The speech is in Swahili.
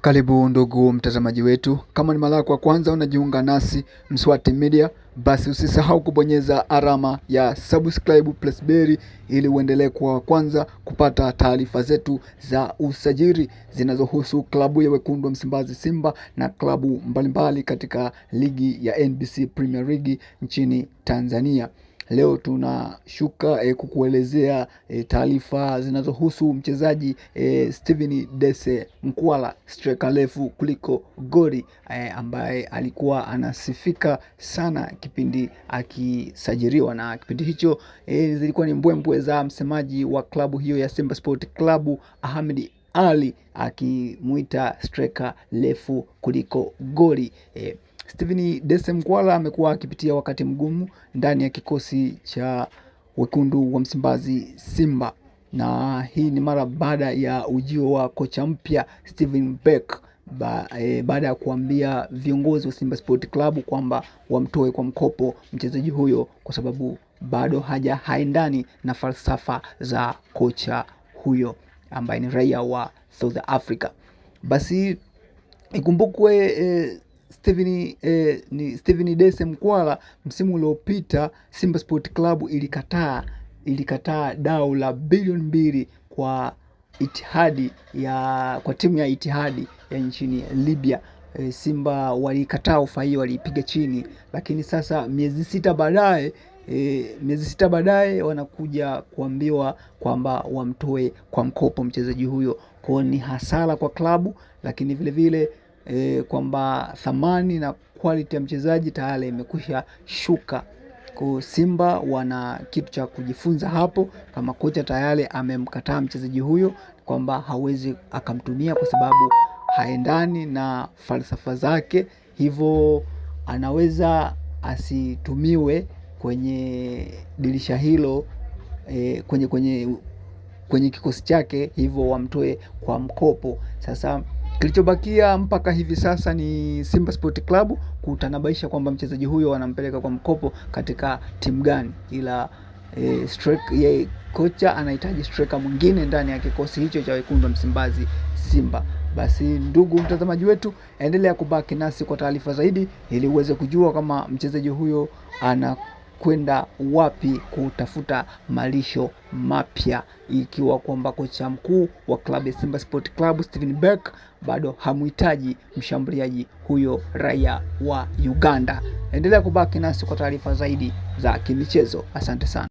Karibu ndugu mtazamaji wetu, kama ni mara yako ya kwanza unajiunga nasi Mswati Media, basi usisahau kubonyeza alama ya subscribe plus bell ili uendelee kuwa wa kwanza kupata taarifa zetu za usajili zinazohusu klabu ya wekundu wa Msimbazi Simba na klabu mbalimbali katika ligi ya NBC Premier League nchini Tanzania. Leo tunashuka kukuelezea taarifa zinazohusu mchezaji Steven Dese Mkwala, striker refu kuliko goli, ambaye alikuwa anasifika sana kipindi akisajiliwa, na kipindi hicho zilikuwa ni mbwembwe za msemaji wa klabu hiyo ya Simba Sport Club Ahmed Ali akimuita striker refu kuliko goli. Steven Dese Mkwala amekuwa akipitia wakati mgumu ndani ya kikosi cha wekundu wa Msimbazi Simba, na hii ni mara baada ya ujio wa kocha mpya Steven Beck, baada ya kuambia viongozi wa Simba Sport Club kwamba wamtoe kwa mkopo mchezaji huyo kwa sababu bado haendani na falsafa za kocha huyo ambaye ni raia wa South Africa. Basi ikumbukwe Steven Dese Mkwala msimu uliopita Simba Sport Club ilikataa dau la bilioni 2 kwa timu ya Itihadi ya nchini Libya. Simba walikataa ofa hiyo, walipiga chini, lakini sasa miezi sita baadaye wanakuja kuambiwa kwamba wamtoe kwa mkopo mchezaji huyo. Kwa ni hasara kwa klabu, lakini vile vile kwamba thamani na quality ya mchezaji tayari imekwisha shuka. Kwa Simba wana kitu cha kujifunza hapo, kama kocha tayari amemkataa mchezaji huyo kwamba hawezi akamtumia kwa sababu haendani na falsafa zake, hivyo anaweza asitumiwe kwenye dirisha hilo, kwenye kikosi chake, hivyo wamtoe kwa mkopo. Sasa kilichobakia mpaka hivi sasa ni Simba Sport Club kutanabaisha kwamba mchezaji huyo wanampeleka kwa mkopo katika timu gani, ila kocha anahitaji striker mwingine ndani ya kikosi hicho cha wekundu wa Msimbazi Simba. Basi ndugu mtazamaji wetu, endelea kubaki nasi kwa taarifa zaidi ili uweze kujua kama mchezaji huyo anakwenda wapi kutafuta malisho mapya, ikiwa kwamba kocha mkuu wa klabu ya Simba Sport Club Steven Beck bado hamhitaji mshambuliaji huyo raia wa Uganda. Endelea kubaki nasi kwa taarifa zaidi za kimichezo. Asante sana.